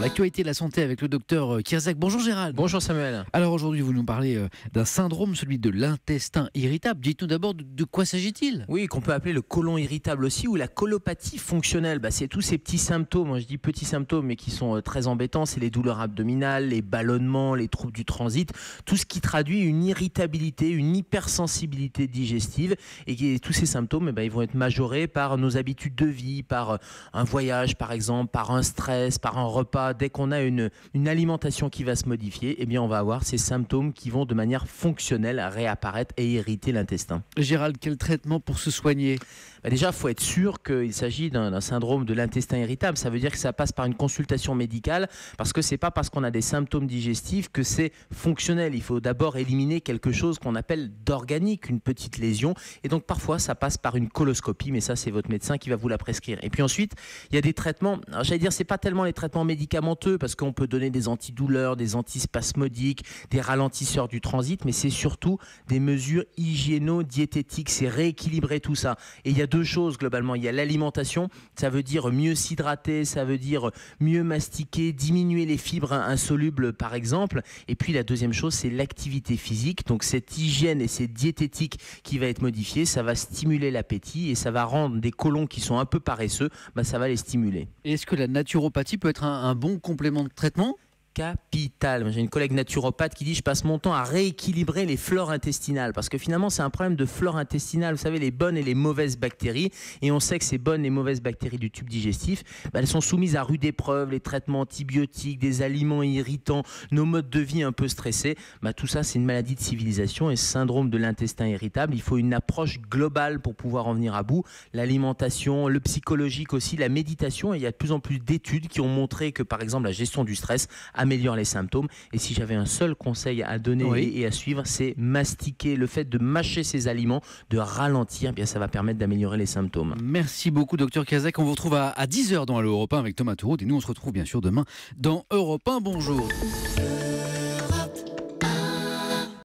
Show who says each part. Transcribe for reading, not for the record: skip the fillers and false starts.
Speaker 1: L'actualité de la santé avec le docteur Kierzek. Bonjour Gérald.
Speaker 2: Bonjour Samuel.
Speaker 1: Alors aujourd'hui, vous nous parlez d'un syndrome, celui de l'intestin irritable. Dites-nous d'abord de quoi s'agit-il ?
Speaker 2: Oui, qu'on peut appeler le côlon irritable aussi, ou la colopathie fonctionnelle. C'est tous ces petits symptômes, moi je dis petits symptômes, mais qui sont très embêtants. C'est les douleurs abdominales, les ballonnements, les troubles du transit, tout ce qui traduit une irritabilité, une hypersensibilité digestive. Et tous ces symptômes, ils vont être majorés par nos habitudes de vie, par un voyage par exemple, par un stress, par un repas. Dès qu'on a une alimentation qui va se modifier, on va avoir ces symptômes qui vont de manière fonctionnelle réapparaître et irriter l'intestin.
Speaker 1: Gérald, quel traitement pour se soigner ?
Speaker 2: Déjà, il faut être sûr qu'il s'agit d'un syndrome de l'intestin irritable. Ça veut dire que ça passe par une consultation médicale, parce que ce n'est pas parce qu'on a des symptômes digestifs que c'est fonctionnel. Il faut d'abord éliminer quelque chose qu'on appelle d'organique, une petite lésion. Et donc parfois, ça passe par une coloscopie, mais ça, c'est votre médecin qui va vous la prescrire. Et puis ensuite, il y a des traitements. Alors, j'allais dire, ce n'est pas tellement les traitements médicamenteux, parce qu'on peut donner des antidouleurs, des antispasmodiques, des ralentisseurs du transit, mais c'est surtout des mesures hygiéno-diététiques. C'est rééquilibrer tout ça. Et il y a deux choses globalement. Il y a l'alimentation, ça veut dire mieux s'hydrater, ça veut dire mieux mastiquer, diminuer les fibres insolubles par exemple. Et puis la deuxième chose, c'est l'activité physique. Donc cette hygiène et cette diététique qui va être modifiée, ça va stimuler l'appétit et ça va rendre des côlons qui sont un peu paresseux, ça va les stimuler.
Speaker 1: Et est-ce que la naturopathie peut être un bon complément de traitement ?
Speaker 2: Capital. J'ai une collègue naturopathe qui dit je passe mon temps à rééquilibrer les flores intestinales parce que finalement c'est un problème de flore intestinale, vous savez, les bonnes et les mauvaises bactéries, et on sait que ces bonnes et mauvaises bactéries du tube digestif, elles sont soumises à rude épreuve, les traitements antibiotiques, des aliments irritants, nos modes de vie un peu stressés, tout ça c'est une maladie de civilisation. Et ce syndrome de l'intestin irritable, il faut une approche globale pour pouvoir en venir à bout. L'alimentation, le psychologique aussi, la méditation, et il y a de plus en plus d'études qui ont montré que par exemple la gestion du stress améliore les symptômes. Et si j'avais un seul conseil à donner et à suivre, c'est mastiquer. Le fait de mâcher ces aliments, de ralentir, ça va permettre d'améliorer les symptômes.
Speaker 1: Merci beaucoup, docteur Kierzek. On vous retrouve à 10h dans Allo Europe 1 avec Thomas Touroud. Et nous, on se retrouve bien sûr demain dans Europe 1. Bonjour.